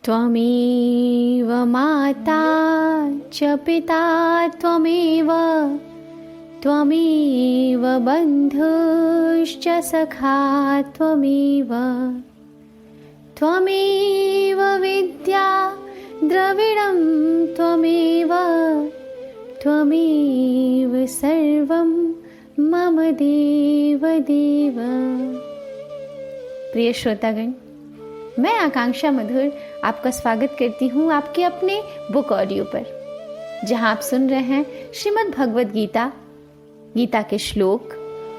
त्वमेव माता च पिता त्वमेव त्वमेव बन्धुश्च सखा त्वमेव त्वमेव विद्या द्रविणं त्वमेव त्वमेव सर्वं मम देव देव। प्रिय श्रोतागण, मैं आकांक्षा मधुर आपका स्वागत करती हूँ आपके अपने बुक ऑडियो पर, जहाँ आप सुन रहे हैं श्रीमद् भगवद गीता, गीता के श्लोक,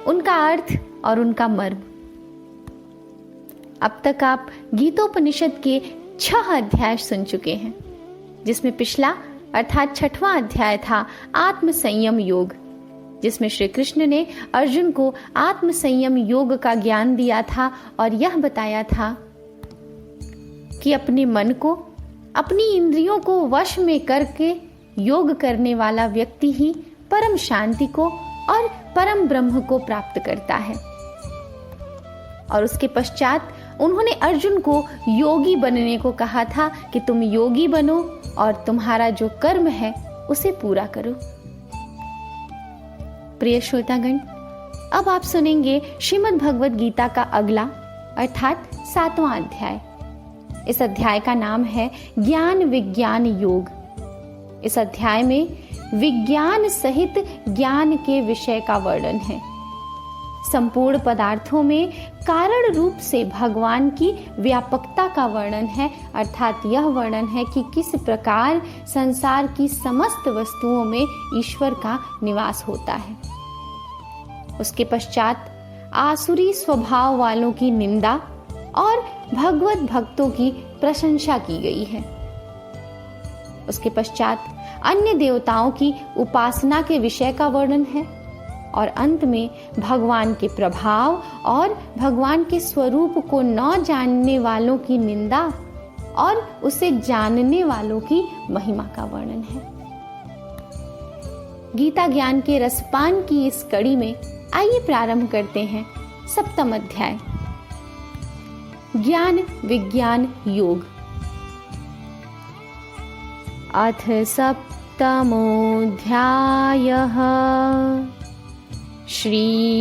उनका अर्थ और उनका मर्म। अब तक आप गीतोपनिषद के 6 अध्याय सुन चुके हैं, जिसमें पिछला अर्थात 6वां अध्याय था आत्म संयम योग, जिसमें श्री कृष्ण ने अर्जुन को आत्म संयम योग का ज्ञान दिया था और यह बताया था कि अपने मन को, अपनी इंद्रियों को वश में करके योग करने वाला व्यक्ति ही परम शांति को और परम ब्रह्म को प्राप्त करता है। और उसके पश्चात उन्होंने अर्जुन को योगी बनने को कहा था कि तुम योगी बनो और तुम्हारा जो कर्म है उसे पूरा करो। प्रिय श्रोतागण, अब आप सुनेंगे श्रीमद् भगवद गीता का अगला अर्थात 7वां अध्याय। इस अध्याय का नाम है ज्ञान विज्ञान योग। इस अध्याय में विज्ञान सहित ज्ञान के विषय का वर्णन है। संपूर्ण पदार्थों में कारण रूप से भगवान की व्यापकता का वर्णन है, अर्थात यह वर्णन है कि किस प्रकार संसार की समस्त वस्तुओं में ईश्वर का निवास होता है। उसके पश्चात आसुरी स्वभाव वालों की निंदा और भगवत भक्तों की प्रशंसा की गई है। उसके पश्चात अन्य देवताओं की उपासना के विषय का वर्णन है और अंत में भगवान के प्रभाव और भगवान के स्वरूप को न जानने वालों की निंदा और उसे जानने वालों की महिमा का वर्णन है। गीता ज्ञान के रसपान की इस कड़ी में आइए प्रारंभ करते हैं 7वां अध्याय, ज्ञान विज्ञान योग। अथ 7मोऽध्यायः। श्रीभगवानुवाच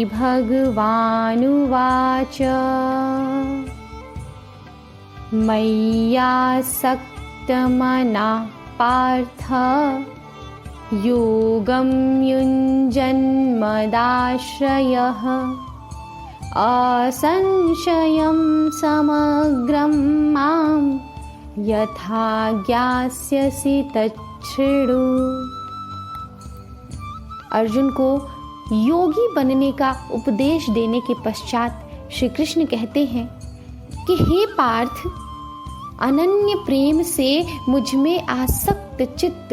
मय्यासक्तमनः पार्थ योगं युञ्जन्मदाश्रयः असंशयं समग्रं मां यथा ज्ञास्यसि तच्छृणु। अर्जुन को योगी बनने का उपदेश देने के पश्चात श्री कृष्ण कहते हैं कि हे पार्थ, अनन्य प्रेम से मुझ में आसक्त चित्त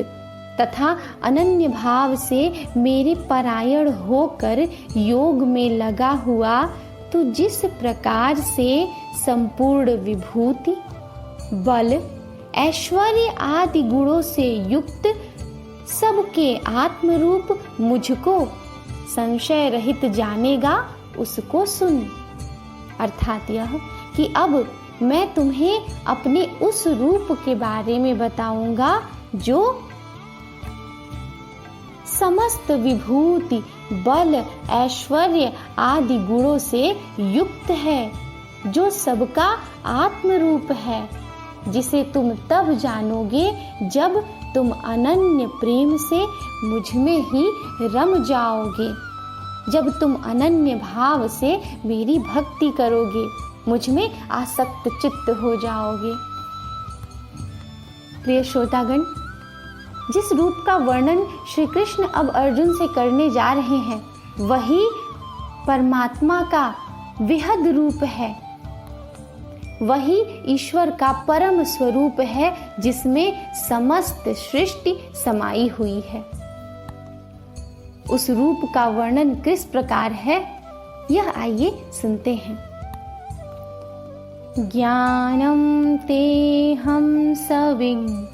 तथा अनन्य भाव से मेरे परायण होकर योग में लगा हुआ तू जिस प्रकार से संपूर्ण विभूति, बल, ऐश्वर्य आदि गुणों से युक्त सबके आत्मरूप मुझको संशय रहित जानेगा, उसको सुन। अर्थात यह कि अब मैं तुम्हें अपने उस रूप के बारे में बताऊंगा जो समस्त विभूति, बल, ऐश्वर्य आदि गुणों से युक्त है, जो सबका आत्मरूप है, जिसे तुम तब जानोगे जब तुम अनन्य प्रेम से मुझ में ही रम जाओगे, जब तुम अनन्य भाव से मेरी भक्ति करोगे, मुझ में आसक्त चित्त हो जाओगे। प्रिय श्रोतागण, जिस रूप का वर्णन श्री कृष्ण अब अर्जुन से करने जा रहे हैं, वही परमात्मा का विहद रूप है, वही ईश्वर का परम स्वरूप है, जिसमें समस्त सृष्टि समाई हुई है। उस रूप का वर्णन किस प्रकार है, यह आइए सुनते हैं। ज्ञानम तेहं सविज्ञानमेदं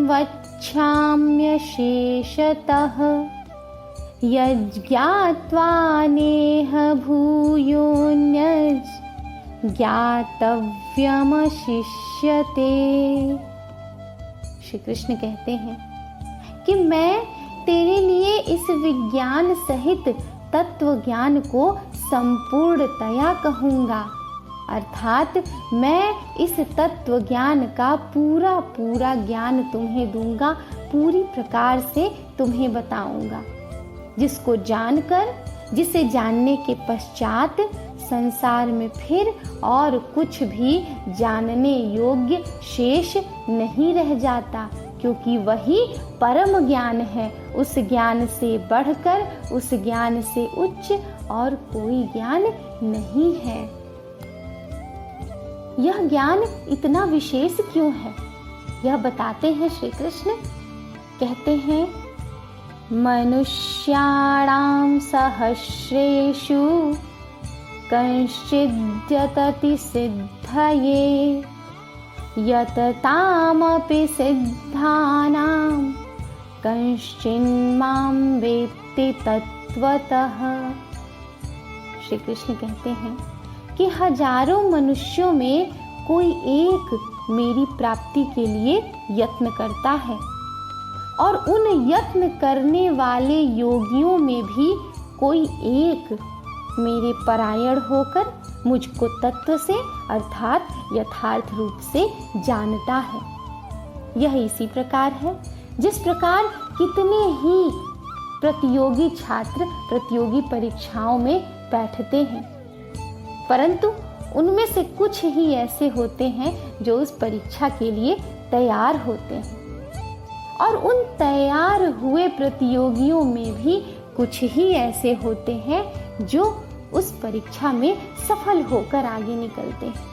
वक्ष्याम्यशेषतः यज्ञात्वा नेह भूयोऽन्यत् ज्ञातव्यमशिष्यते। श्री कृष्ण कहते हैं कि मैं तेरे लिए इस विज्ञान सहित तत्व ज्ञान को संपूर्णतया कहूँगा, अर्थात मैं इस तत्व ज्ञान का पूरा पूरा ज्ञान तुम्हें दूंगा, पूरी प्रकार से तुम्हें बताऊंगा, जिसको जानकर, जिसे जानने के पश्चात संसार में फिर और कुछ भी जानने योग्य शेष नहीं रह जाता, क्योंकि वही परम ज्ञान है। उस ज्ञान से बढ़कर, उस ज्ञान से उच्च और कोई ज्ञान नहीं है। यह ज्ञान इतना विशेष क्यों है, यह बताते हैं श्री कृष्ण। कहते हैं, मनुष्याणां सहस्रेषु कंश्चिद्यतति सिद्धये, यततामपि सिद्धानां कंश्चिन्मां वेत्ति तत्वतः। श्री कृष्ण कहते हैं कि हजारों मनुष्यों में कोई एक मेरी प्राप्ति के लिए यत्न करता है, और उन यत्न करने वाले योगियों में भी कोई एक मेरे परायण होकर मुझको तत्व से अर्थात यथार्थ रूप से जानता है। यह इसी प्रकार है जिस प्रकार कितने ही प्रतियोगी छात्र प्रतियोगी परीक्षाओं में बैठते हैं, परंतु उनमें से कुछ ही ऐसे होते हैं जो उस परीक्षा के लिए तैयार होते हैं, और उन तैयार हुए प्रतियोगियों में भी कुछ ही ऐसे होते हैं जो उस परीक्षा में सफल होकर आगे निकलते हैं।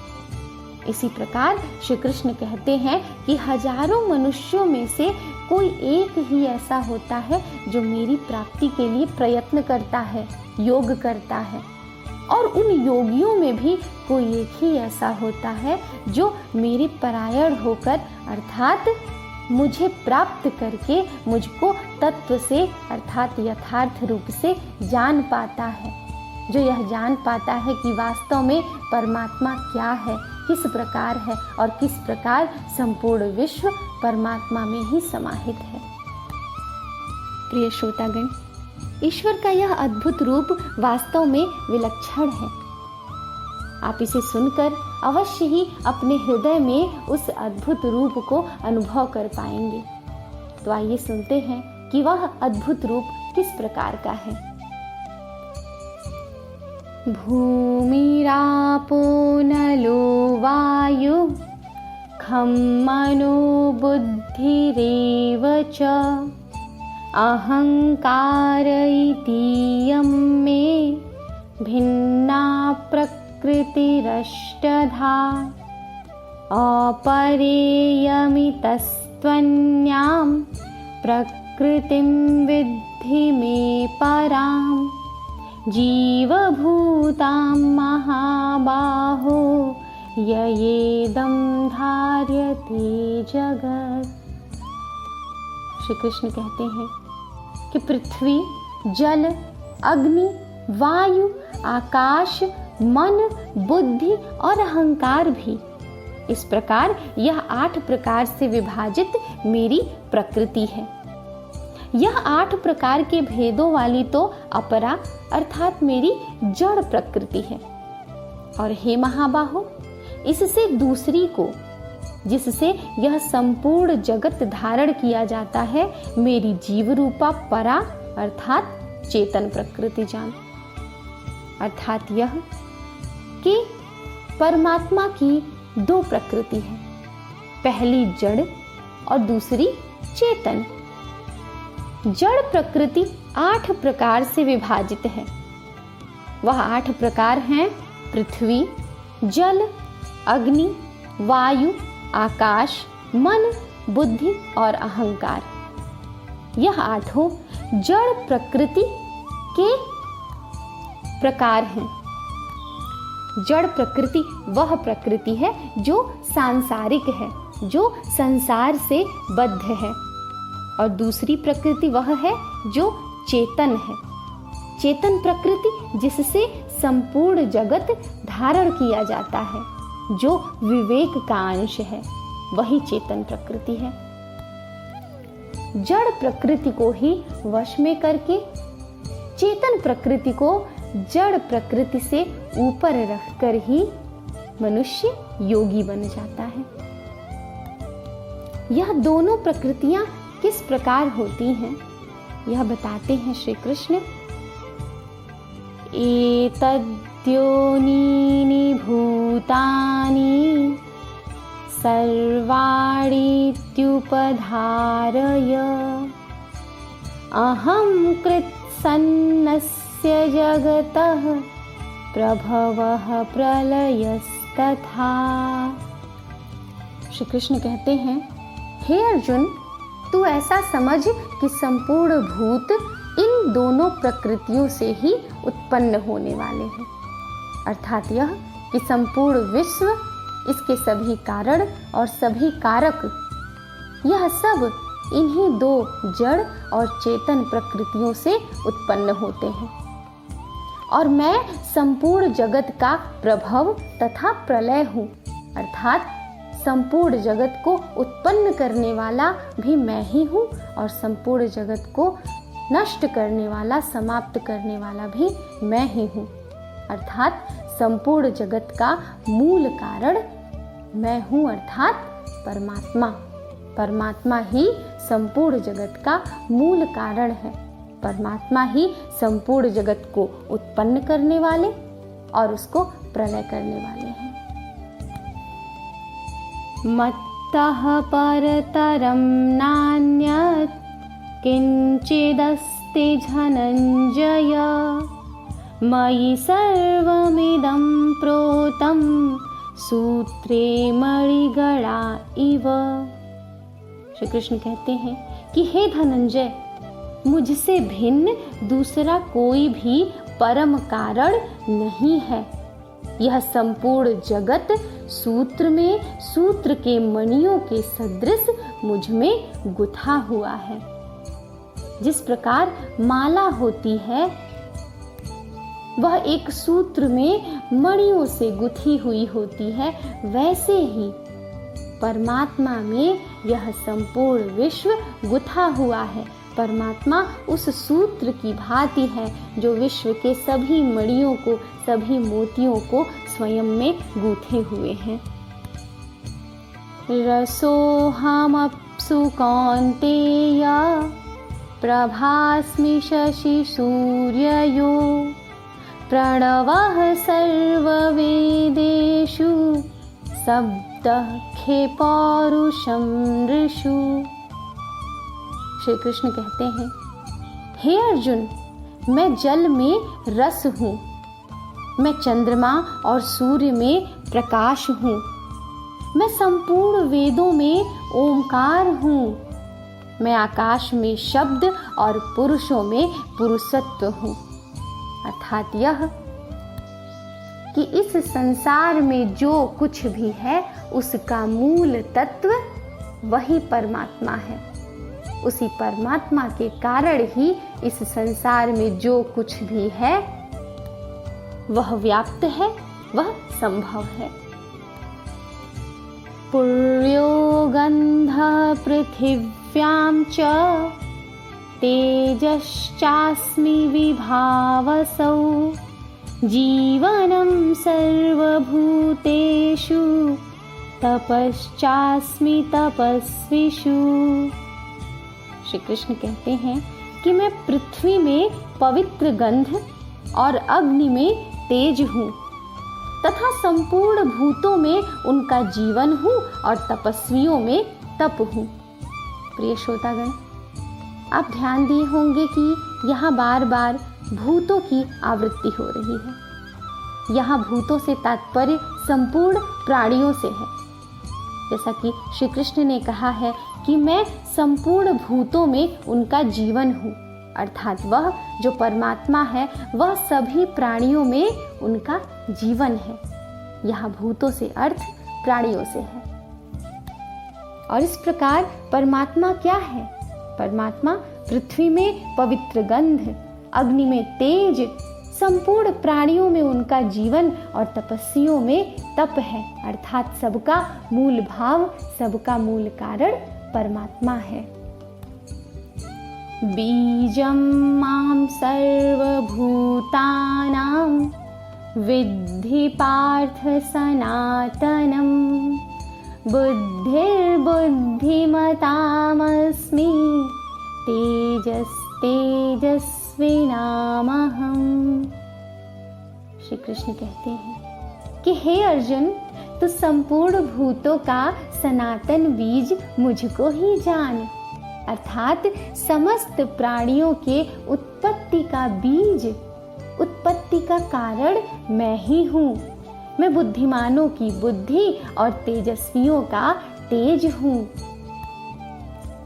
इसी प्रकार श्री कृष्ण कहते हैं कि हजारों मनुष्यों में से कोई एक ही ऐसा होता है जो मेरी प्राप्ति के लिए प्रयत्न करता है, योग करता है, और उन योगियों में भी कोई एक ही ऐसा होता है जो मेरे परायण होकर अर्थात मुझे प्राप्त करके मुझको तत्व से अर्थात यथार्थ रूप से जान पाता है, जो यह जान पाता है कि वास्तव में परमात्मा क्या है, किस प्रकार है और किस प्रकार संपूर्ण विश्व परमात्मा में ही समाहित है। प्रिय श्रोतागण, ईश्वर का यह अद्भुत रूप वास्तव में विलक्षण है। आप इसे सुनकर अवश्य ही अपने हृदय में उस अद्भुत रूप को अनुभव कर पाएंगे। तो आइए सुनते हैं कि वह अद्भुत रूप किस प्रकार का है। भूमिरापो नलो वायु खं मनो बुद्धिरेव च अहंकार इतीयं मे भिन्ना प्रकृतिरष्टधा अपरेयमितस्त्वन्यां प्रकृतिं विद्धि मे परां जीवभूतां महाबाहो ययेदं धार्यते जगत्। श्री कृष्ण कहते हैं कि पृथ्वी, जल, अग्नि, वायु, आकाश, मन, बुद्धि और अहंकार भी, इस प्रकार यह 8 प्रकार से विभाजित मेरी प्रकृति है। यह 8 प्रकार के भेदों वाली तो अपरा अर्थात मेरी जड़ प्रकृति है। और हे महाबाहो, इससे दूसरी को, जिससे यह संपूर्ण जगत धारण किया जाता है, मेरी जीव रूपा परा अर्थात चेतन प्रकृति जान। अर्थात यह कि परमात्मा की 2 प्रकृति है, पहली जड़ और दूसरी चेतन। जड़ प्रकृति 8 प्रकार से विभाजित है। वह 8 प्रकार हैं पृथ्वी, जल, अग्नि, वायु, आकाश, मन, बुद्धि और अहंकार। यह 8 जड़ प्रकृति के प्रकार हैं। जड़ प्रकृति वह प्रकृति है जो सांसारिक है, जो संसार से बद्ध है, और दूसरी प्रकृति वह है जो चेतन है। चेतन प्रकृति जिससे संपूर्ण जगत धारण किया जाता है। जो विवेक का अंश है वही चेतन प्रकृति है। जड़ प्रकृति को ही वश में करके चेतन प्रकृति को जड़ प्रकृति से ऊपर रखकर ही मनुष्य योगी बन जाता है। यह दोनों प्रकृतियां किस प्रकार होती हैं यह बताते हैं श्री कृष्ण। एतद्योनीनि भूतानि सर्वाणीत्युपधारय अहं कृत्सन्नस्य जगतः प्रभवः प्रलयस्तथा। श्री कृष्ण कहते हैं, हे अर्जुन, तू ऐसा समझ कि संपूर्ण भूत इन दोनों प्रकृतियों से ही उत्पन्न होने वाले हैं। अर्थात यह कि संपूर्ण विश्व, इसके सभी कारण और सभी कारक, यह सब इन्हीं दो जड़ और चेतन प्रकृतियों से उत्पन्न होते हैं। और मैं संपूर्ण जगत का प्रभव तथा प्रलय हूँ। अर्थात संपूर्ण जगत को उत्पन्न करने वाला भी मैं ही हूँ और संपूर्ण जगत को नष्ट करने वाला, समाप्त करने वाला भी मैं ही हूँ। अर्थात संपूर्ण जगत का मूल कारण मैं हूँ, अर्थात परमात्मा। परमात्मा ही संपूर्ण जगत का मूल कारण है। परमात्मा ही संपूर्ण जगत को उत्पन्न करने वाले और उसको प्रलय करने वाले हैं। मत्तः परतरं नान्यत् किंचिदस्ति धनंजय मयि सर्वमिदं प्रोतं सूत्रे मणिगणा इव। श्री कृष्ण कहते हैं कि हे धनंजय, मुझसे भिन्न दूसरा कोई भी परम कारण नहीं है। यह संपूर्ण जगत सूत्र में सूत्र के मणियों के सदृश मुझ में गुथा हुआ है। जिस प्रकार माला होती है वह एक सूत्र में मणियों से गुथी हुई होती है, वैसे ही परमात्मा में यह संपूर्ण विश्व गुथा हुआ है। परमात्मा उस सूत्र की भांति है जो विश्व के सभी मणियों को, सभी मोतियों को स्वयं में गूंथे हुए हैं। रसोऽहमप्सु कौन्तेय प्रभास्मि शशि सूर्ययो प्रणवः सर्ववेदेषु शब्दः खे पौरुषं ऋषु। श्री कृष्ण कहते हैं, हे अर्जुन, मैं जल में रस हूँ, मैं चंद्रमा और सूर्य में प्रकाश हूँ, मैं संपूर्ण वेदों में ओंकार हूँ, मैं आकाश में शब्द और पुरुषों में पुरुषत्व हूँ। अर्थात यह कि इस संसार में जो कुछ भी है उसका मूल तत्व वही परमात्मा है। उसी परमात्मा के कारण ही इस संसार में जो कुछ भी है वह व्याप्त है, वह संभव है। पुर्यो गन्धः पृथिव्यां च तेजश्चास्मि विभावसौ जीवनं सर्वभूतेषु तपश्चास्मि तपस्विषु। श्री कृष्ण कहते हैं कि मैं पृथ्वी में पवित्र गंध और अग्नि में तेज हूँ तथा संपूर्ण भूतों में उनका जीवन हूँ और तपस्वियों में तप हूँ। प्रिय श्रोतागण, आप ध्यान दिए होंगे कि यहाँ बार बार भूतों की आवृत्ति हो रही है। यहाँ भूतों से तात्पर्य संपूर्ण प्राणियों से है। जैसा कि श्री कृष्ण ने कहा है कि मैं संपूर्ण भूतों में उनका जीवन हूँ, अर्थात वह जो परमात्मा है वह सभी प्राणियों में उनका जीवन है। यहाँ भूतों से अर्थ प्राणियों से है। और इस प्रकार परमात्मा क्या है? परमात्मा पृथ्वी में पवित्र गंध, अग्नि में तेज, संपूर्ण प्राणियों में उनका जीवन और तपस्वियों में तप है, अर्थात सबका मूल भाव, सबका मूल कारण परमात्मा है। बीजं मां सर्वभूतानां विद्धि पार्थ सनातनं बुद्धिर्बुद्धिमतामस्मि तेजस्तेजस्विनामहम्। श्री कृष्ण कहते हैं कि हे अर्जुन, तू संपूर्ण भूतों का सनातन बीज मुझको ही जान, अर्थात समस्त प्राणियों के उत्पत्ति का बीज, उत्पत्ति का कारण मैं ही हूँ। मैं बुद्धिमानों की बुद्धि और तेजस्वियों का तेज हूँ।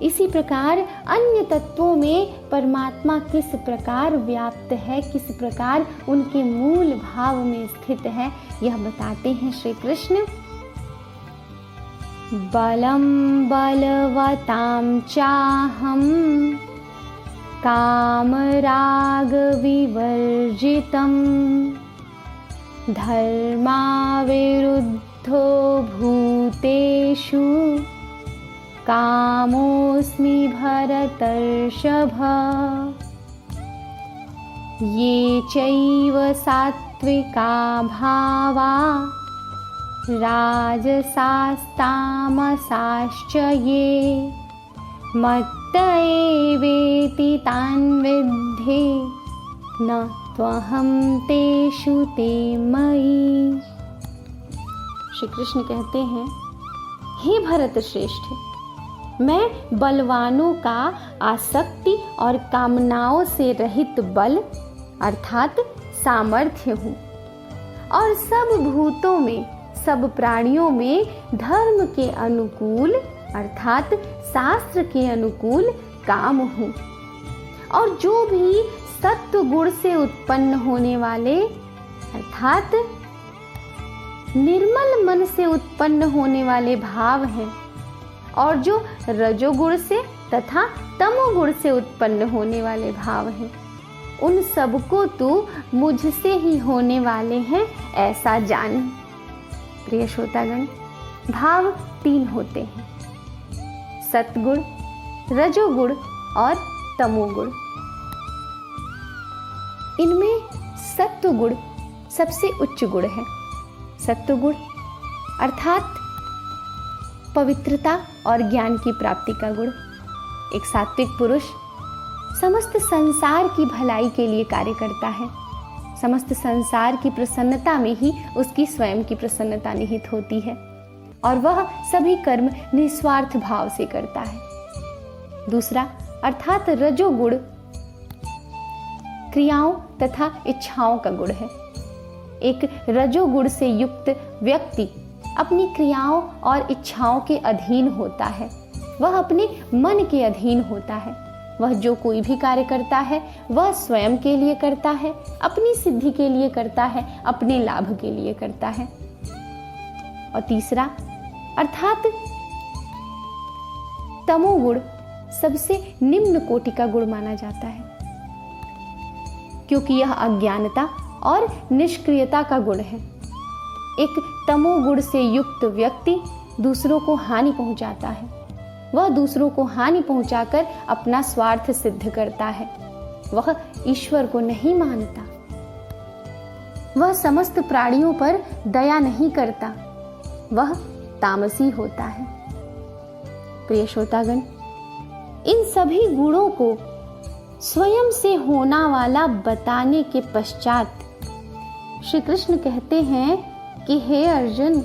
इसी प्रकार अन्य तत्वों में परमात्मा किस प्रकार व्याप्त है, किस प्रकार उनके मूल भाव में स्थित है, यह बताते हैं श्री कृष्ण। बलं बलवतां चाहं कामरागविवर्जितं धर्माविरुद्धो भूतेषु कामोऽस्मि भरतर्षभ। ये चैव सात्विका भावा राजसास्तामसाश्च ये मत्त एवेति तान् विद्धि न त्वहं तेषु ते मयि। श्री कृष्ण कहते हैं, हे भरत श्रेष्ठ, मैं बलवानों का आसक्ति और कामनाओं से रहित बल अर्थात सामर्थ्य हूँ, और सब भूतों में, सब प्राणियों में धर्म के अनुकूल अर्थात शास्त्र के अनुकूल काम हूँ। और जो भी सत्व गुण से उत्पन्न होने वाले अर्थात निर्मल मन से उत्पन्न होने वाले भाव हैं, और जो रजोगुण से तथा तमोगुण से उत्पन्न होने वाले भाव हैं, उन सबको तू मुझसे ही होने वाले हैं ऐसा जान। प्रिय श्रोतागण, भाव 3 होते हैं, सतगुण, रजोगुण और तमोगुण। इनमें सत्वगुण सबसे उच्च गुण है। सत्वगुण अर्थात पवित्रता और ज्ञान की प्राप्ति का गुण। एक सात्विक पुरुष समस्त संसार की भलाई के लिए कार्य करता है। समस्त संसार की प्रसन्नता में ही उसकी स्वयं की प्रसन्नता निहित होती है, और वह सभी कर्म निस्वार्थ भाव से करता है। दूसरा अर्थात रजोगुण क्रियाओं तथा इच्छाओं का गुण है। एक रजोगुण से युक्त व्यक्ति अपनी क्रियाओं और इच्छाओं के अधीन होता है, वह अपने मन के अधीन होता है। वह जो कोई भी कार्य करता है वह स्वयं के लिए करता है, अपनी सिद्धि के लिए करता है, अपने लाभ के लिए करता है। और तीसरा अर्थात तमोगुण सबसे निम्न कोटि का गुण माना जाता है, क्योंकि यह अज्ञानता और निष्क्रियता का गुण है। एक तमोगुण से युक्त व्यक्ति दूसरों को हानि पहुंचाता है। वह दूसरों को हानि पहुंचाकर अपना स्वार्थ सिद्ध करता है। वह ईश्वर को नहीं मानता। वह समस्त प्राणियों पर दया नहीं करता। वह तामसी होता है। प्रिय श्रोतागण, इन सभी गुणों को स्वयं से होना वाला बताने के पश्चात श्री कृष्ण कहते हैं कि हे अर्जुन,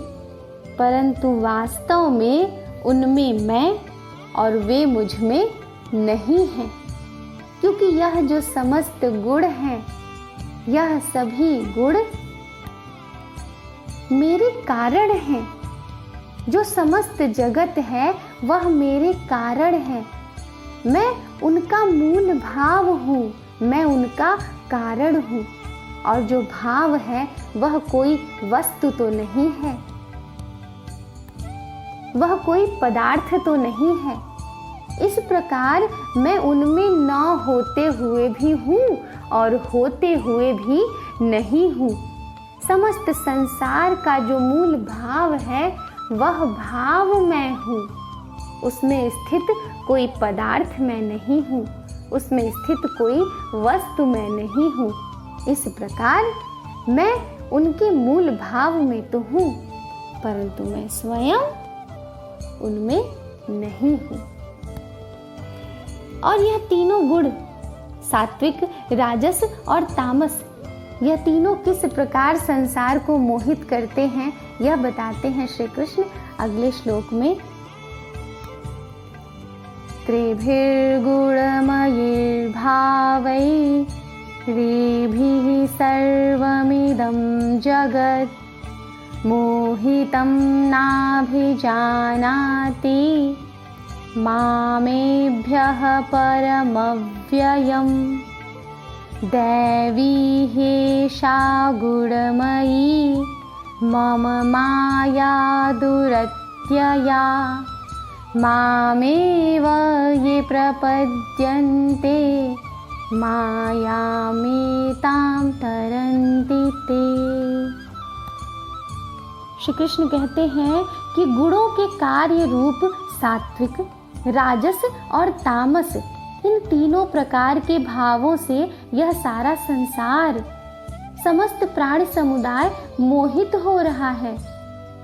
परंतु वास्तव में उनमें मैं और वे मुझ में नहीं हैं, क्योंकि यह जो समस्त गुण हैं, यह सभी गुण मेरे कारण हैं। जो समस्त जगत है वह मेरे कारण है। मैं उनका मूल भाव हूँ, मैं उनका कारण हूँ। और जो भाव है वह कोई वस्तु तो नहीं है, वह कोई पदार्थ तो नहीं है। इस प्रकार मैं उनमें न होते हुए भी हूँ और होते हुए भी नहीं हूँ। समस्त संसार का जो मूल भाव है वह भाव मैं हूँ। उसमें स्थित कोई पदार्थ मैं नहीं हूँ, उसमें स्थित कोई वस्तु मैं नहीं हूँ। इस प्रकार मैं उनके मूल भाव में तो हूँ, परंतु मैं स्वयं उनमें नहीं हूँ। और यह तीनों गुण, सात्विक, राजस और तामस, यह तीनों किस प्रकार संसार को मोहित करते हैं, यह बताते हैं श्री कृष्ण अगले श्लोक में। त्रिभिर्गुणमयैर्भावैः रेभिः सर्वमिदं जगत् मोहितं नाभिजानाति मामेभ्यः परमव्ययम्। दैवी ह्येषा गुणमयी मम माया दुरत्यया मामेव ये प्रपद्यन्ते मायामेतां तरन्ति ते। श्री कृष्ण कहते हैं कि गुणों के कार्य रूप सात्विक, राजस और तामस, इन तीनों प्रकार के भावों से यह सारा संसार, समस्त प्राणी समुदाय मोहित हो रहा है।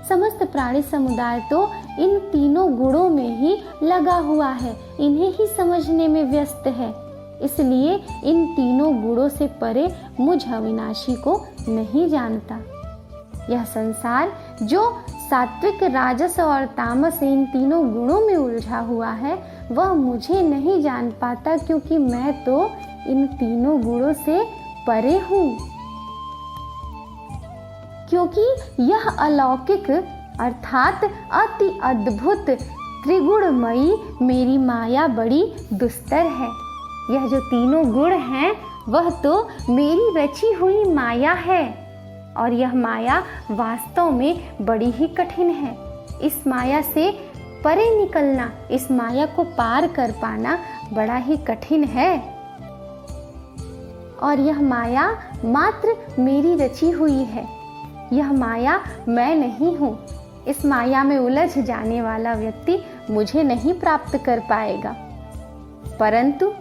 समस्त प्राणी समुदाय तो इन तीनों गुणों में ही लगा हुआ है, इन्हें ही समझने में व्यस्त है। इसलिए इन तीनों गुणों से परे मुझ अविनाशी को नहीं जानता। यह संसार जो सात्विक, राजस और तामस, इन तीनों गुणों में उलझा हुआ है, वह मुझे नहीं जान पाता, क्योंकि मैं तो इन तीनों गुणों से परे हूँ। क्योंकि यह अलौकिक अर्थात अति अद्भुत त्रिगुणमयी मेरी माया बड़ी दुस्तर है। यह जो तीनों गुण हैं वह तो मेरी रची हुई माया है, और यह माया वास्तव में बड़ी ही कठिन है। इस माया से परे निकलना, इस माया को पार कर पाना बड़ा ही कठिन है। और यह माया मात्र मेरी रची हुई है, यह माया मैं नहीं हूँ। इस माया में उलझ जाने वाला व्यक्ति मुझे नहीं प्राप्त कर पाएगा। परंतु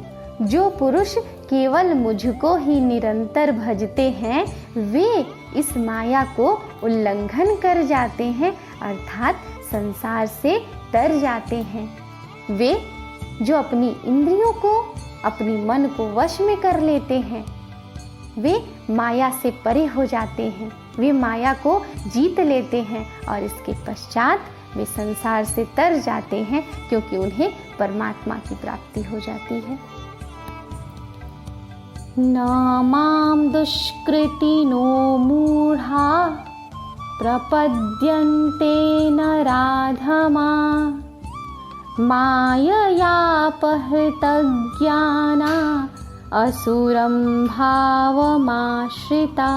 जो पुरुष केवल मुझको ही निरंतर भजते हैं, वे इस माया को उल्लंघन कर जाते हैं, अर्थात संसार से तर जाते हैं। वे जो अपनी इंद्रियों को, अपनी मन को वश में कर लेते हैं, वे माया से परे हो जाते हैं, वे माया को जीत लेते हैं, और इसके पश्चात वे संसार से तर जाते हैं, क्योंकि उन्हें परमात्मा की प्राप्ति हो जाती है। न मां दुष्कृतिनो मूढ़ा प्रपद्यन्ते नराधमा माययापहृतज्ञाना असुरं भावमाश्रिता।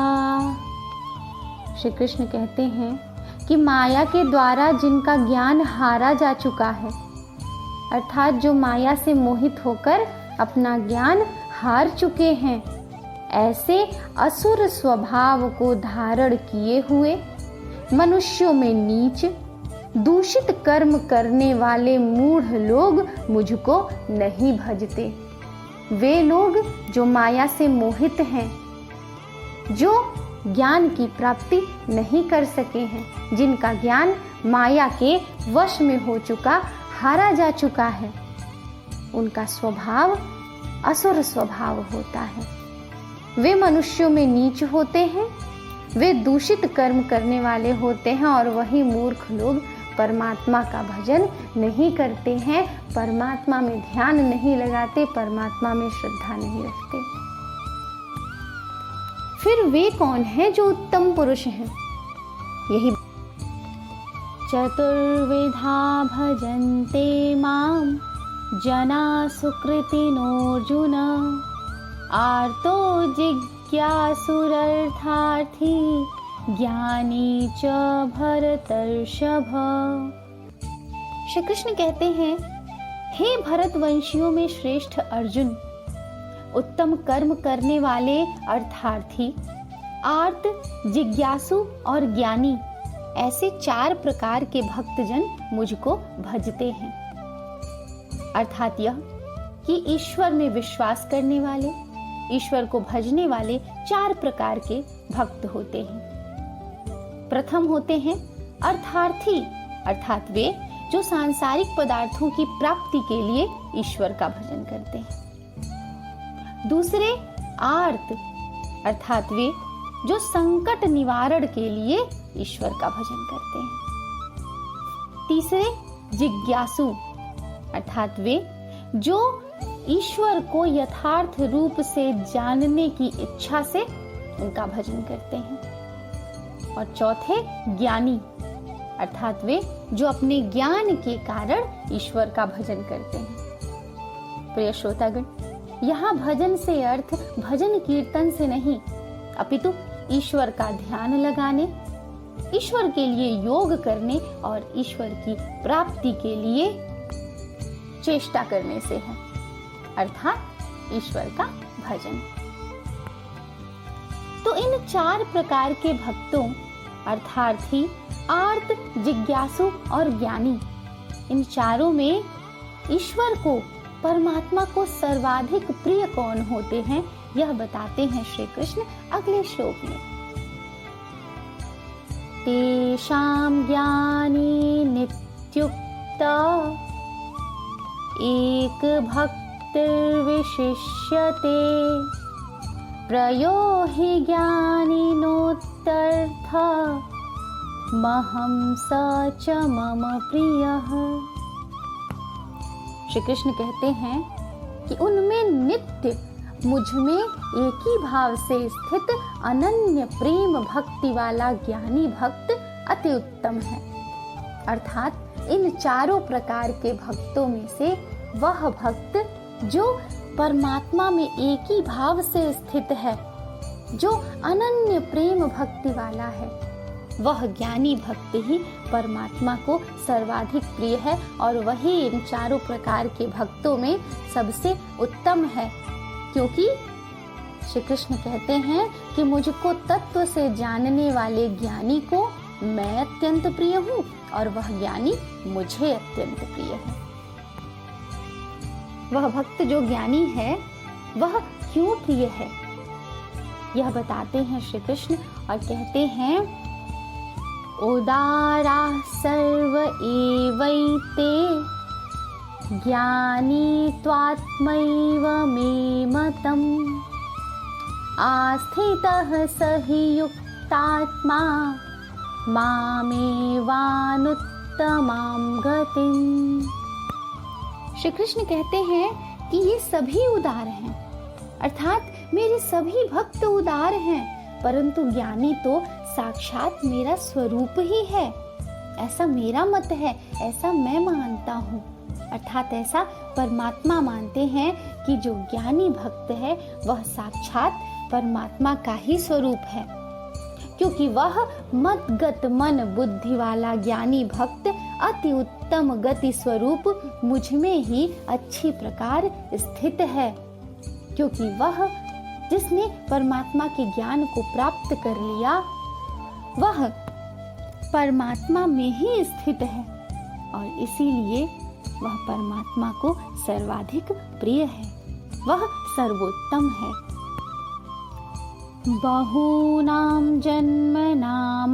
श्री कृष्ण कहते हैं कि माया के द्वारा जिनका ज्ञान हारा जा चुका है, अर्थात जो माया से मोहित होकर अपना ज्ञान हार चुके हैं, ऐसे असुर स्वभाव को धारण किए हुए मनुष्यों में नीच, दूषित कर्म करने वाले मूढ़ लोग मुझको नहीं भजते। वे लोग जो माया से मोहित हैं, जो ज्ञान की प्राप्ति नहीं कर सके हैं, जिनका ज्ञान माया के वश में हो चुका, हारा जा चुका है, उनका स्वभाव असुर स्वभाव होता है। वे मनुष्यों में नीच होते हैं, वे दूषित कर्म करने वाले होते हैं, और वही मूर्ख लोग परमात्मा का भजन नहीं करते हैं, परमात्मा में ध्यान नहीं लगाते, परमात्मा में श्रद्धा नहीं रखते। फिर वे कौन हैं जो उत्तम पुरुष हैं? यही चतुर्विधा भजन्ते मां जना सुकृतिनोऽर्जुन आर्तो जिज्ञासुरर्थार्थी ज्ञानी च भरतर्षभ। श्री कृष्ण कहते हैं, हे भरतवंशियों में श्रेष्ठ अर्जुन, उत्तम कर्म करने वाले अर्थार्थी, आर्त, जिज्ञासु और ज्ञानी, ऐसे 4 प्रकार के भक्तजन मुझको भजते हैं। अर्थात यह कि ईश्वर में विश्वास करने वाले, ईश्वर को भजने वाले 4 प्रकार के भक्त होते हैं। प्रथम होते हैं अर्थार्थी, अर्थात वे जो सांसारिक पदार्थों की प्राप्ति के लिए ईश्वर का भजन करते हैं। दूसरे आर्त, अर्थात वे जो संकट निवारण के लिए ईश्वर का भजन करते हैं। तीसरे जिज्ञासु, अर्थात वे जो ईश्वर को यथार्थ रूप से जानने की इच्छा से उनका भजन करते हैं। और चौथे ज्ञानी, अर्थात वे जो अपने ज्ञान के कारण ईश्वर का भजन करते हैं। प्रिय श्रोतागण, यहाँ भजन से अर्थ भजन कीर्तन से नहीं, अपितु ईश्वर का ध्यान लगाने, ईश्वर के लिए योग करने और ईश्वर की प्राप्ति के लिए चेष्टा करने से है, अर्थात ईश्वर का भजन। तो इन 4 प्रकार के भक्तों, अर्थार्थी, आर्त, जिज्ञासु और ज्ञानी, इन चारों में ईश्वर को, परमात्मा को सर्वाधिक प्रिय कौन होते हैं, यह बताते हैं श्री कृष्ण अगले श्लोक में। तेषां ज्ञानी नित्युक्ता एक भक्तिर्विशिष्यते प्रयो हि ज्ञानिनोत्यर्थ महं स च मम प्रियः। श्री कृष्ण कहते हैं कि उनमें नित्य मुझ में एक ही भाव से स्थित अनन्य प्रेम भक्ति वाला ज्ञानी भक्त अति उत्तम है। अर्थात इन 4 प्रकार के भक्तों में से वह भक्त जो परमात्मा में एक ही भाव से स्थित है, जो अनन्य प्रेम भक्ति वाला है, वह ज्ञानी भक्त ही परमात्मा को सर्वाधिक प्रिय है और वही इन 4 प्रकार के भक्तों में सबसे उत्तम है। क्योंकि श्री कृष्ण कहते हैं कि मुझको तत्व से जानने वाले ज्ञानी को मैं अत्यंत प्रिय हूँ और वह ज्ञानी मुझे अत्यंत प्रिय है। वह भक्त जो ज्ञानी है वह क्यों प्रिय है, यह बताते हैं श्री कृष्ण और कहते हैं उदारा सर्व एवैते ज्ञानी त्वात्मैव मे मतम् आस्थितः स हि युक्तात्मा मामेवानुत्तमां गतिम्। श्री कृष्ण कहते हैं कि ये सभी उदार हैं, अर्थात मेरे सभी भक्त उदार हैं, परंतु ज्ञानी तो साक्षात मेरा स्वरूप ही है, ऐसा मेरा मत है, ऐसा मैं मानता हूँ। अर्थात ऐसा परमात्मा मानते हैं कि जो ज्ञानी भक्त है वह साक्षात परमात्मा का ही स्वरूप है, क्योंकि वह मतगत मन बुद्धि वाला ज्ञानी भक्त अति उत्तम गति स्वरूप मुझ में ही अच्छी प्रकार स्थित है, क्योंकि वह जिसने परमात्मा के ज्ञान को प्राप्त कर लिया वह परमात्मा में ही स्थित है और इसीलिए वह परमात्मा को सर्वाधिक प्रिय है, वह सर्वोत्तम है। बहूनां जन्मनामन्ते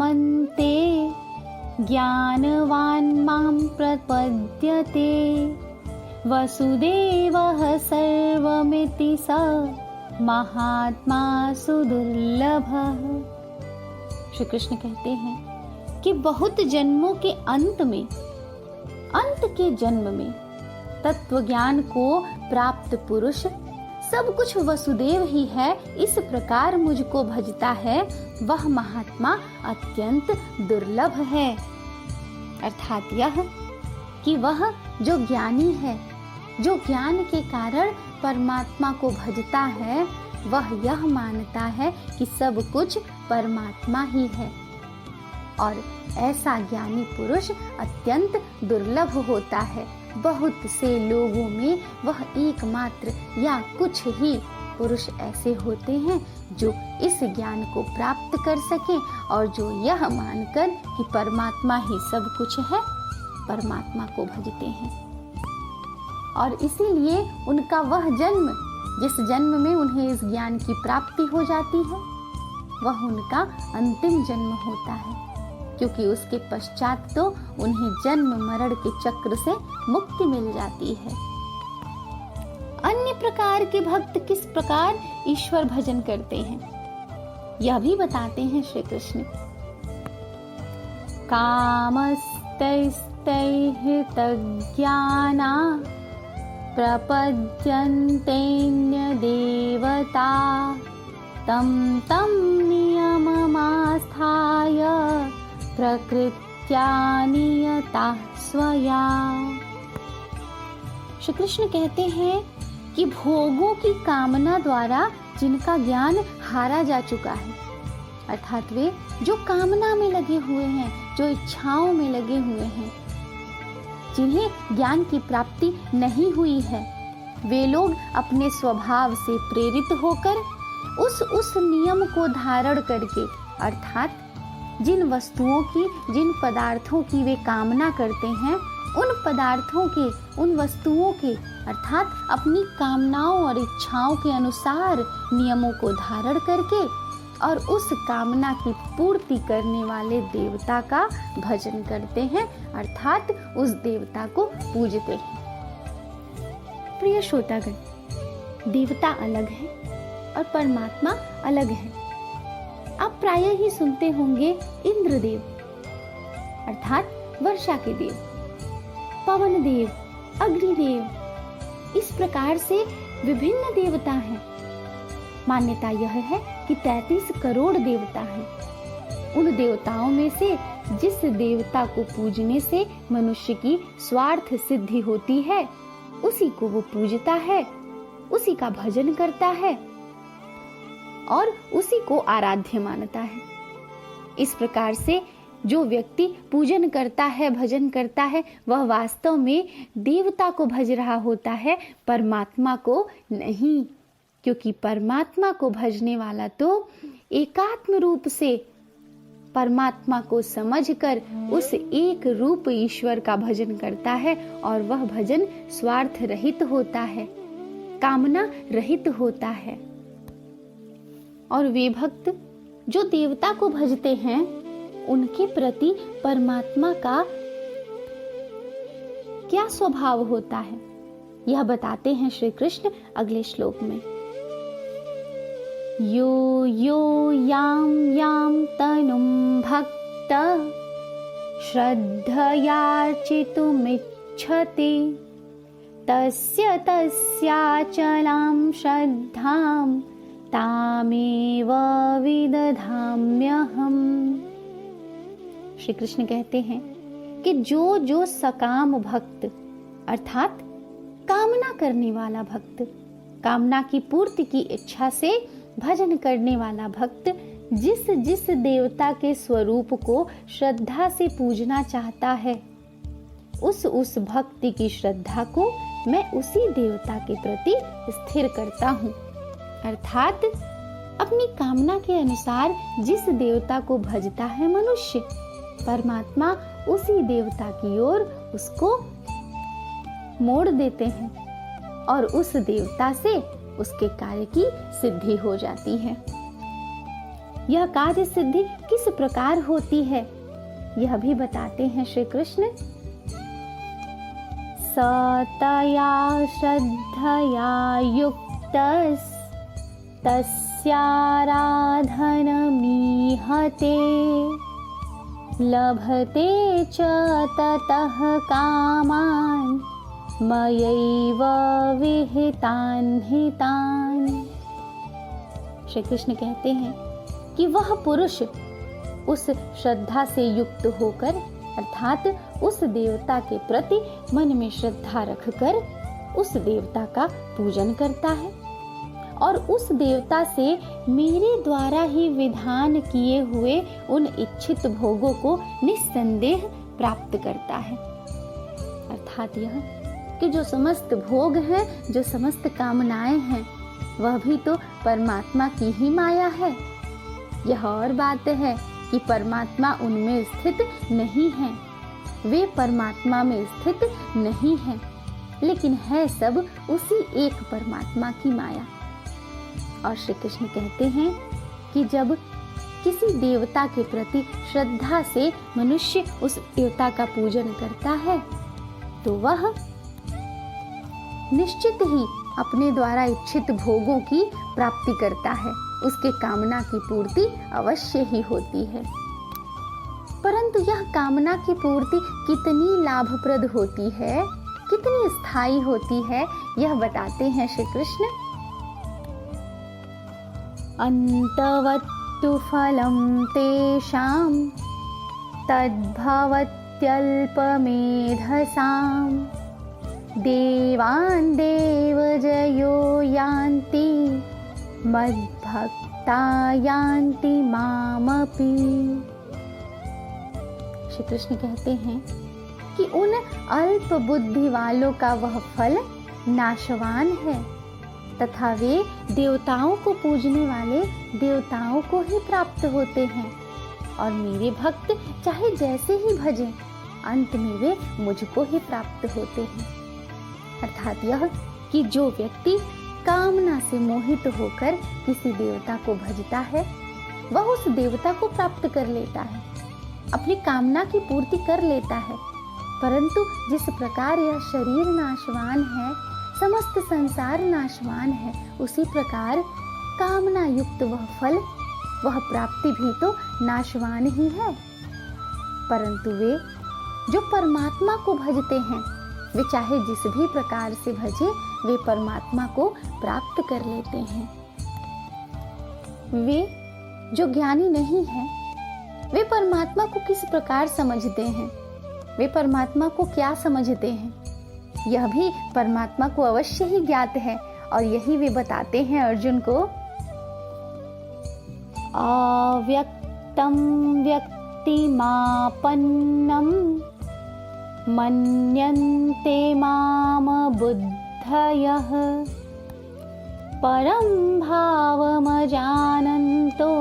ज्ञानवान् मां प्रपद्यते वसुदेवः सर्वमिति स महात्मा सुदुर्लभः। श्री कृष्ण कहते हैं कि बहुत जन्मों के अंत के जन्म में तत्व ज्ञान को प्राप्त पुरुष सब कुछ वसुदेव ही है, इस प्रकार मुझको भजता है, वह महात्मा अत्यंत दुर्लभ है। अर्थात यह कि वह जो ज्ञानी है, जो ज्ञान के कारण परमात्मा को भजता है, वह यह मानता है कि सब कुछ परमात्मा ही है और ऐसा ज्ञानी पुरुष अत्यंत दुर्लभ होता है। बहुत से लोगों में वह एकमात्र या कुछ ही पुरुष ऐसे होते हैं जो इस ज्ञान को प्राप्त कर सके और जो यह मानकर कि परमात्मा ही सब कुछ है, परमात्मा को भजते हैं। और इसीलिए उनका वह जन्म, जिस जन्म में उन्हें इस ज्ञान की प्राप्ति हो जाती है, वह उनका अंतिम जन्म होता है, क्योंकि उसके पश्चात तो उन्हें जन्म मरण के चक्र से मुक्ति मिल जाती है। अन्य प्रकार के भक्त किस प्रकार ईश्वर भजन करते हैं, यह भी बताते हैं श्री कृष्ण। कामस्तैस्तैः तज्ज्ञाना प्रपद्यन्तेऽन्यदेवता तं तं नियममास्थाय प्रकृत्या नियता स्वया। श्री कृष्ण कहते हैं कि भोगों की कामना द्वारा जिनका ज्ञान हारा जा चुका है, अर्थात वे जो कामना में लगे हुए हैं, जो इच्छाओं में लगे हुए हैं, जिन्हें ज्ञान की प्राप्ति नहीं हुई है, वे लोग अपने स्वभाव से प्रेरित होकर उस नियम को धारण करके, अर्थात जिन वस्तुओं की, जिन पदार्थों की वे कामना करते हैं, उन पदार्थों के, उन वस्तुओं के, अर्थात अपनी कामनाओं और इच्छाओं के अनुसार नियमों को धारण करके और उस कामना की पूर्ति करने वाले देवता का भजन करते हैं, अर्थात उस देवता को पूजते हैं। प्रिय श्रोतागण, देवता अलग है और परमात्मा अलग है। आप प्रायः ही सुनते होंगे इंद्रदेव अर्थात वर्षा के देव, पवन देव, अग्निदेव, इस प्रकार से विभिन्न देवता हैं। मान्यता यह है कि 33 करोड़ देवता हैं। उन देवताओं में से जिस देवता को पूजने से मनुष्य की स्वार्थ सिद्धि होती है, उसी को वो पूजता है, उसी का भजन करता है और उसी को आराध्य मानता है। इस प्रकार से जो व्यक्ति पूजन करता है, भजन करता है, वह वास्तव में देवता को भज रहा होता है, परमात्मा को नहीं। क्योंकि परमात्मा को भजने वाला तो एकात्म रूप से परमात्मा को समझकर उस एक रूप ईश्वर का भजन करता है और वह भजन स्वार्थ रहित होता है, कामना रहित होता है। और वे भक्त जो देवता को भजते हैं, उनके प्रति परमात्मा का क्या स्वभाव होता है, यह बताते हैं श्री कृष्ण अगले श्लोक में। यो यो याम याम तनुम भक्त श्रद्धयार्चितुमिच्छति तस्य तस्याचलां श्रद्धां तामेव विदधाम्यहम्। श्री कृष्ण कहते हैं कि जो जो सकाम भक्त अर्थात कामना करने वाला भक्त, कामना की पूर्ति की इच्छा से भजन करने वाला भक्त जिस जिस देवता के स्वरूप को श्रद्धा से पूजना चाहता है, उस भक्ति की श्रद्धा को मैं उसी देवता के प्रति स्थिर करता हूँ। अर्थात अपनी कामना के अनुसार जिस देवता को भजता है मनुष्य, परमात्मा उसी देवता की ओर उसको मोड़ देते हैं और उस देवता से उसके कार्य की सिद्धि हो जाती है। यह कार्य सिद्धि किस प्रकार होती है, यह भी बताते हैं श्री कृष्ण। सतया श्रद्धया युक्तस् तस्याराधनमीहते लभते च ततः कामान् मयैव विहितान् हितान्। श्री कृष्ण कहते हैं कि वह पुरुष उस श्रद्धा से युक्त होकर अर्थात उस देवता के प्रति मन में श्रद्धा रखकर उस देवता का पूजन करता है और उस देवता से मेरे द्वारा ही विधान किए हुए उन इच्छित भोगों को निस्संदेह प्राप्त करता है। अर्थात यह कि जो समस्त भोग हैं, जो समस्त कामनाएं हैं, वह भी तो परमात्मा की ही माया है। यह और बात है कि परमात्मा उनमें स्थित नहीं है, वे परमात्मा में स्थित नहीं है, लेकिन है सब उसी एक परमात्मा की माया। और श्री कृष्ण कहते हैं कि जब किसी देवता के प्रति श्रद्धा से मनुष्य उस देवता का पूजन करता है तो वह निश्चित ही अपने द्वारा इच्छित भोगों की प्राप्ति करता है, उसके कामना की पूर्ति अवश्य ही होती है। परंतु यह कामना की पूर्ति कितनी लाभप्रद होती है, कितनी स्थायी होती है, यह बताते हैं श्री कृष्ण। अंतवत्तु फलं तेषां तद्भवत्यल्पमेधसां देवान् देवजयो यान्ति मद्भक्ता यान्ति मामपि। श्री कृष्ण कहते हैं कि उन अल्प बुद्धि वालों का वह फल नाशवान है तथा वे देवताओं को पूजने वाले देवताओं को ही प्राप्त होते हैं, और मेरे भक्त चाहे जैसे ही भजें अंत में वे मुझको ही प्राप्त होते हैं। अर्थात यह कि जो व्यक्ति कामना से मोहित होकर किसी देवता को भजता है वह उस देवता को प्राप्त कर लेता है, अपनी कामना की पूर्ति कर लेता है। परंतु जिस प्रकार यह शरीर नाशवान है, समस्त संसार नाशवान है, उसी प्रकार कामना युक्त वह फल, वह प्राप्ति भी तो नाशवान ही है। परंतु वे जो परमात्मा को भजते हैं वे चाहे जिस भी प्रकार से भजे वे परमात्मा को प्राप्त कर लेते हैं। वे जो ज्ञानी नहीं हैं वे परमात्मा को किस प्रकार समझते हैं, वे परमात्मा को क्या समझते हैं, यह भी परमात्मा को अवश्य ही ज्ञात है। और यही वे बताते हैं अर्जुन को। अव्यक्तं व्यक्तिमापन्नं मन्यन्ते माम बुद्धयः परं भावमजानन्तो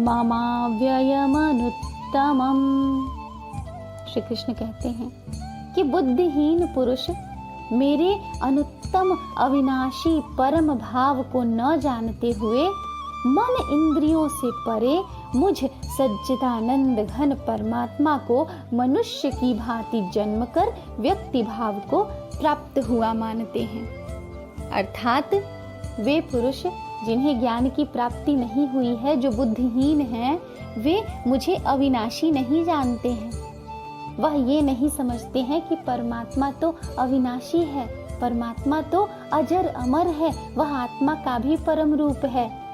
ममाव्ययमनुत्तमम्। श्री कृष्ण कहते हैं कि बुद्धिहीन पुरुष मेरे अनुत्तम अविनाशी परम भाव को न जानते हुए मन इंद्रियों से परे मुझ सच्चिदानंद घन परमात्मा को मनुष्य की भांति जन्म कर व्यक्ति भाव को प्राप्त हुआ मानते हैं। अर्थात वे पुरुष जिन्हें ज्ञान की प्राप्ति नहीं हुई है, जो बुद्धिहीन हैं, वे मुझे अविनाशी नहीं जानते हैं। वह ये नहीं समझते हैं कि परमात्मा तो अविनाशी है, परमात्मा तो अजर अमर है, वह आत्मा का भी परम रूप है।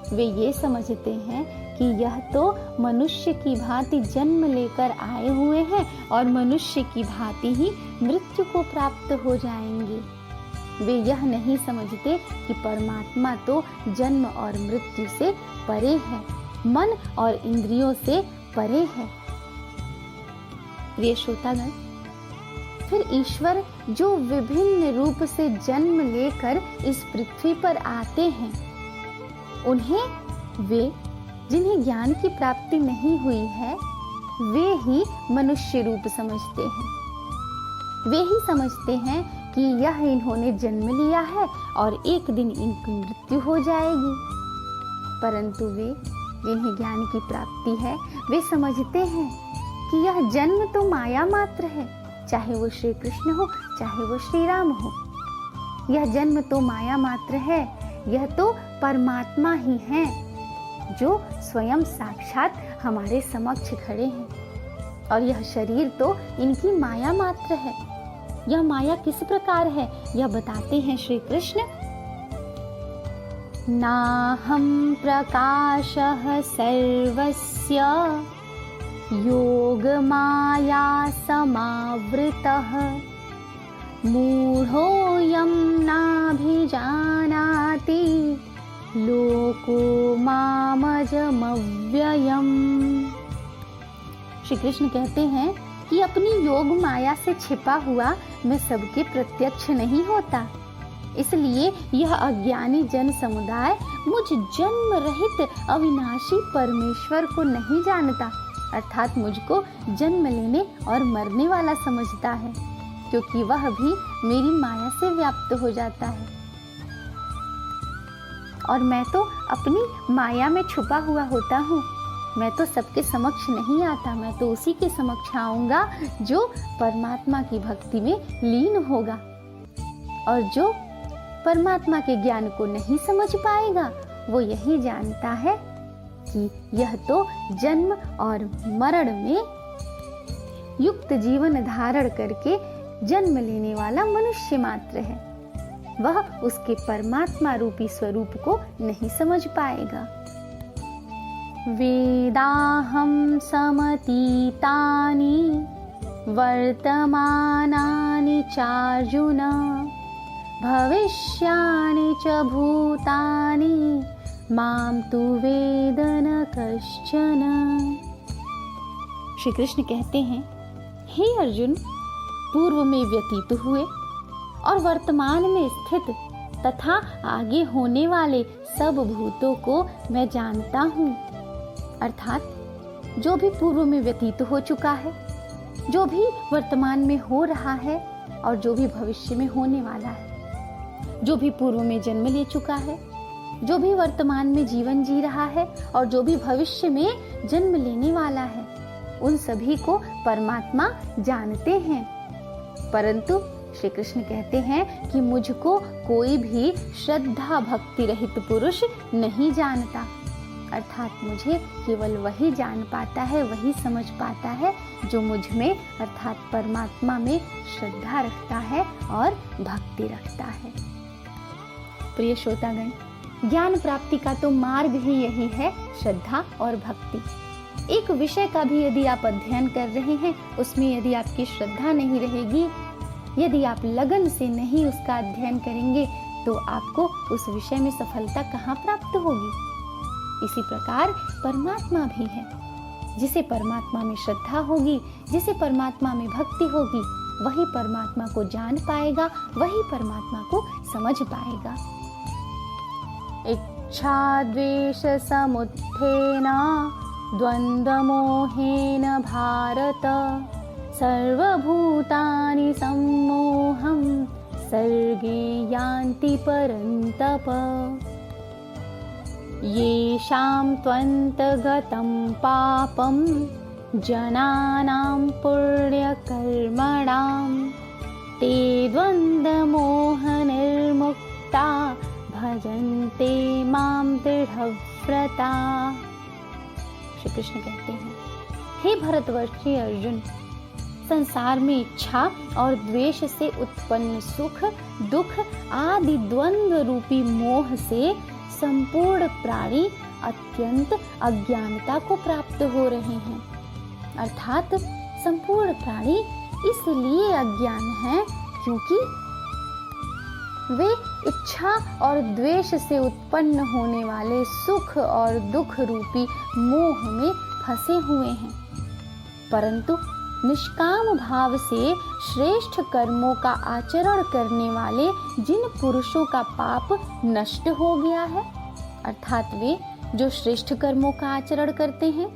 वे ये समझते हैं कि यह तो मनुष्य की भांति जन्म लेकर आए हुए हैं और मनुष्य की भांति ही मृत्यु को प्राप्त हो जाएंगे। वे यह नहीं समझते कि परमात्मा तो जन्म और मृत्यु से परे है, मन और इंद्रियों से परे है। प्रिय श्रोतागण, फिर ईश्वर जो विभिन्न रूप से जन्म लेकर इस पृथ्वी पर आते हैं, उन्हें वे जिन्हें ज्ञान की प्राप्ति नहीं हुई है वे ही मनुष्य रूप समझते हैं। वे ही समझते हैं कि यह इन्होंने जन्म लिया है और एक दिन इनकी मृत्यु हो जाएगी। परंतु वे जिन्हें ज्ञान की प्राप्ति है वे समझते हैं कि यह जन्म तो माया मात्र है, चाहे वो श्री कृष्ण हो चाहे वो श्री राम हो। यह जन्म तो माया मात्र है, यह तो परमात्मा ही है जो स्वयं साक्षात हमारे समक्ष खड़े हैं, और यह शरीर तो इनकी माया मात्र है। यह माया किस प्रकार है यह बताते हैं श्री कृष्ण। नाहं प्रकाशः सर्वस्य योगमाया समावृतः मूढ़ोऽयं नाभिजानाति लोको मामजमव्ययम्। श्री कृष्ण कहते हैं कि अपनी योग माया से छिपा हुआ मैं सबके प्रत्यक्ष नहीं होता। इसलिए यह अज्ञानी जन समुदाय मुझ जन्म रहित अविनाशी परमेश्वर को नहीं जानता, अर्थात मुझको जन्म लेने और मरने वाला समझता है, क्योंकि वह भी मेरी माया से व्याप्त हो जाता है। और मैं तो अपनी माया में छुपा हुआ होता हूँ। मैं तो सबके समक्ष नहीं आता, मैं तो उसी के समक्ष आऊंगा जो परमात्मा की भक्ति में लीन होगा। और जो परमात्मा के ज्ञान को नहीं समझ पाएगा, वो यही जानता है कि यह तो जन्म और मरण में युक्त जीवन धारण करके जन्म लेने वाला मनुष्य मात्र है। वह उसके परमात्मा रूपी स्वरूप को नहीं समझ पाएगा। वेदाहं समतीतानि वर्तमानानि चार्जुन भविष्याणि च भूतानि माम तु वेद न कश्चन। श्री कृष्ण कहते हैं, हे अर्जुन, पूर्व में व्यतीत हुए और वर्तमान में स्थित तथा आगे होने वाले सब भूतों को मैं जानता हूँ। अर्थात जो भी पूर्व में व्यतीत हो चुका है, जो भी वर्तमान में हो रहा है और जो भी भविष्य में होने वाला है, जो भी पूर्व में जन्म ले चुका है, जो भी वर्तमान में जीवन जी रहा है और जो भी भविष्य में जन्म लेने वाला है, उन सभी को परमात्मा जानते हैं। परंतु श्री कृष्ण कहते हैं कि मुझको कोई भी श्रद्धा भक्ति रहित पुरुष नहीं जानता। अर्थात मुझे केवल वही जान पाता है, वही समझ पाता है जो मुझ में अर्थात परमात्मा में श्रद्धा रखता है और भक्ति रखता है। प्रिय श्रोतागण, ज्ञान प्राप्ति का तो मार्ग ही यही है, श्रद्धा और भक्ति। एक विषय का भी यदि आप अध्ययन कर रहे हैं, उसमें यदि आपकी श्रद्धा नहीं रहेगी, यदि आप लगन से नहीं उसका अध्ययन करेंगे, तो आपको उस विषय में सफलता कहाँ प्राप्त होगी। इसी प्रकार परमात्मा भी है। जिसे परमात्मा में श्रद्धा होगी, जिसे परमात्मा में भक्ति होगी, वही परमात्मा को जान पाएगा, वही परमात्मा को समझ पाएगा। इच्छा द्वेष समुत्थेन द्वंद्व मोहेन भारत सर्वभूतानि सम्मोहं सर्गे यान्ति परन्तप। येषां त्वन्तगतं पापं जनानां पुण्यकर्मणां ते द्वन्द्वमोहनिर्मुक्ता भजन्ते मां दृढव्रता। श्री कृष्ण कहते हैं, हे भरतवर्षी अर्जुन, संसार में इच्छा और द्वेष से उत्पन्न सुख दुख आदि द्वंद्व रूपी मोह से संपूर्ण प्राणी अत्यंत अज्ञानता को प्राप्त हो रहे हैं। अर्थात संपूर्ण प्राणी इसलिए अज्ञान हैं क्योंकि वे इच्छा और द्वेष से उत्पन्न होने वाले सुख और दुख रूपी मोह में फंसे हुए हैं। परंतु निष्काम भाव से श्रेष्ठ कर्मों का आचरण करने वाले जिन पुरुषों का पाप नष्ट हो गया है, अर्थात वे जो श्रेष्ठ कर्मों का आचरण करते हैं,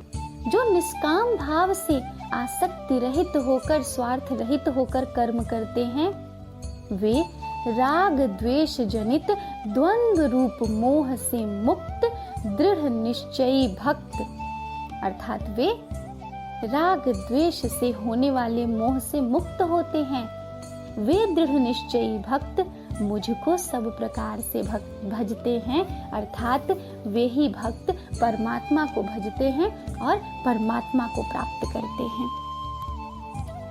जो निष्काम भाव से आसक्ति रहित होकर स्वार्थ रहित होकर कर्म करते हैं, वे राग द्वेष जनित द्वंद्व रूप मोह से मुक्त दृढ़ निश्चयी भक्त, अर्थात वे राग द्वेष से होने वाले मोह से मुक्त होते हैं। वे दृढ़ निश्चयी भक्त मुझको सब प्रकार से भजते हैं, अर्थात वे ही भक्त परमात्मा को भजते हैं और परमात्मा को प्राप्त करते हैं।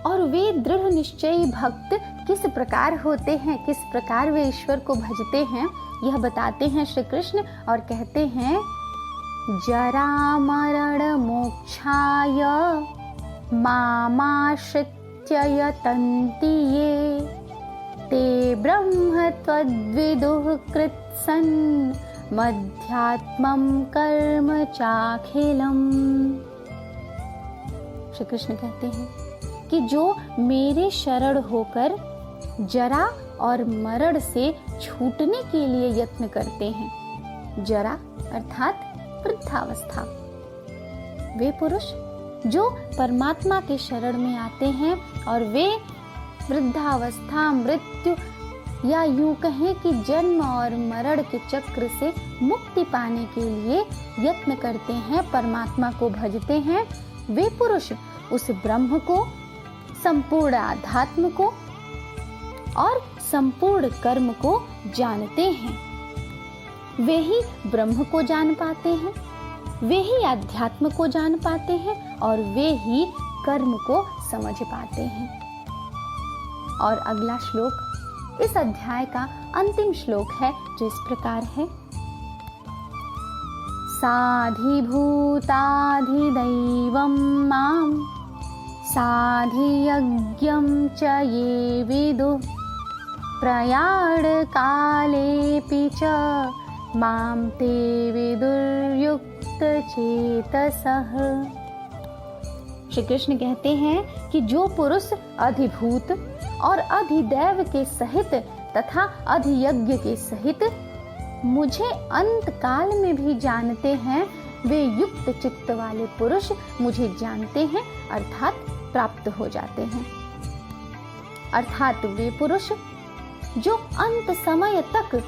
और वे दृढ़ निश्चयी भक्त किस प्रकार होते हैं, किस प्रकार वे ईश्वर को भजते हैं, यह बताते हैं श्री कृष्ण और कहते हैं, जरा मरण मोक्षाय मामाश्रित्य यतन्ति ये ते ब्रह्म त्वद्विदुः कृत्सन् मध्यात्मं कर्म चाखिलम्। श्री कृष्ण कहते हैं कि जो मेरे शरण होकर जरा और मरण से छूटने के लिए यत्न करते हैं, जरा अर्थात वृद्धावस्था। वे पुरुष जो परमात्मा के शरण में आते हैं और वे वृद्धावस्था, मृत्यु या यूं कहें कि जन्म और मरण के चक्र से मुक्ति पाने के लिए यत्न करते हैं, परमात्मा को भजते हैं, वे पुरुष उस ब्रह्म को, संपूर्ण आध्यात्म को और संपूर्ण कर्म को जानते हैं। वे ही ब्रह्म को जान पाते हैं, वे ही आध्यात्म को जान पाते हैं और वे ही कर्म को समझ पाते हैं। और अगला श्लोक इस अध्याय का अंतिम श्लोक है, जो इस प्रकार है। साधिभूताधिदैवं मां साधियज्ञं च ये विदुः प्रयाण कालेऽपि च मां ते विदुर्युक्त चेतसः। श्री कृष्ण कहते हैं कि जो पुरुष अधिभूत और अधिदैव के सहित तथा अधियज्ञ के सहित मुझे अंत काल में भी जानते हैं, वे युक्त चित्त वाले पुरुष मुझे जानते हैं अर्थात प्राप्त हो जाते हैं। अर्थात वे पुरुष जो अंत समय तक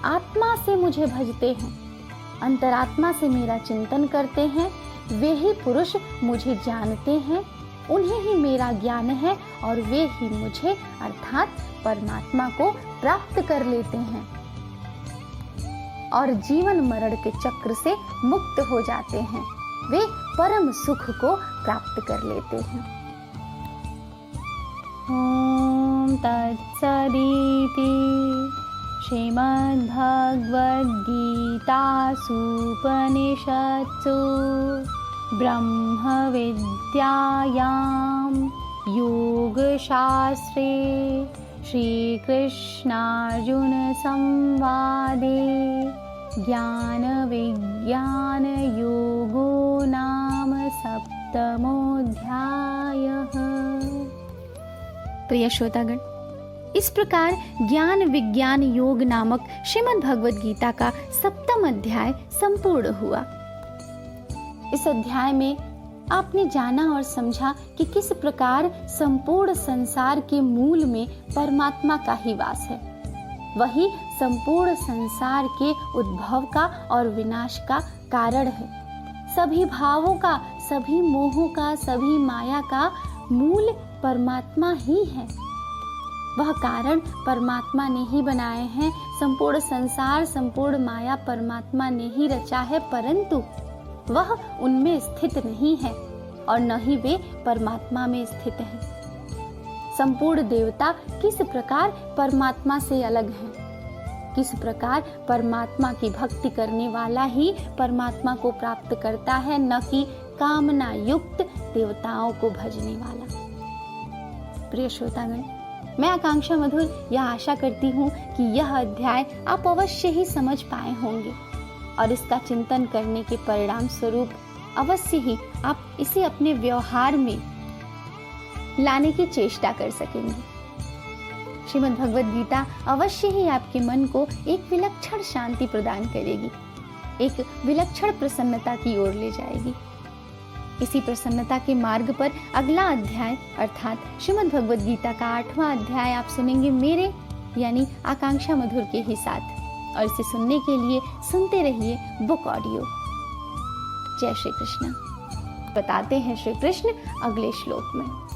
आत्मा से मुझे भजते हैं, अंतरात्मा से मेरा चिंतन करते हैं, वे ही पुरुष मुझे जानते हैं, उन्हें ही मेरा ज्ञान है और वे ही मुझे अर्थात परमात्मा को प्राप्त कर लेते हैं और जीवन मरण के चक्र से मुक्त हो जाते हैं। वे परम सुख को प्राप्त कर लेते हैं। ओम तत्सदिति श्रीमद्भगवद्गीतासूपनिषत्सु ब्रह्म विद्यायां योगशास्त्रे श्रीकृष्णार्जुन संवादे ज्ञान विज्ञान योगो नाम 7मोऽध्यायः। प्रिय श्रोतागण, इस प्रकार ज्ञान विज्ञान योग नामक श्रीमद् भगवद गीता का 7वां अध्याय संपूर्ण हुआ। इस अध्याय में आपने जाना और समझा कि किस प्रकार संपूर्ण संसार के मूल में परमात्मा का ही वास है। वही संपूर्ण संसार के उद्भव का और विनाश का कारण है। सभी भावों का, सभी मोहों का, सभी माया का मूल परमात्मा ही है। वह कारण परमात्मा ने ही बनाए हैं। संपूर्ण संसार, संपूर्ण माया परमात्मा ने ही रचा है, परंतु वह उनमें स्थित नहीं है और न ही वे परमात्मा में स्थित हैं। संपूर्ण देवता किस प्रकार परमात्मा से अलग हैं, किस प्रकार परमात्मा की भक्ति करने वाला ही परमात्मा को प्राप्त करता है, न कि कामना युक्त देवताओं को भजने वाला। प्रिय श्रोतागण, मैं आकांक्षा मधुर यह आशा करती हूँ कि यह अध्याय आप अवश्य ही समझ पाए होंगे और इसका चिंतन करने के परिणाम स्वरूप अवश्य ही आप इसे अपने व्यवहार में लाने की चेष्टा कर सकेंगे। श्रीमद् भगवद गीता अवश्य ही आपके मन को एक विलक्षण शांति प्रदान करेगी, एक विलक्षण प्रसन्नता की ओर ले जाएगी। इसी प्रसन्नता के मार्ग पर अगला अध्याय अर्थात श्रीमद् भगवद गीता का 8वां अध्याय आप सुनेंगे मेरे यानी आकांक्षा मधुर के ही साथ। और इसे सुनने के लिए सुनते रहिए बुक ऑडियो। जय श्री कृष्ण। बताते हैं श्री कृष्ण अगले श्लोक में।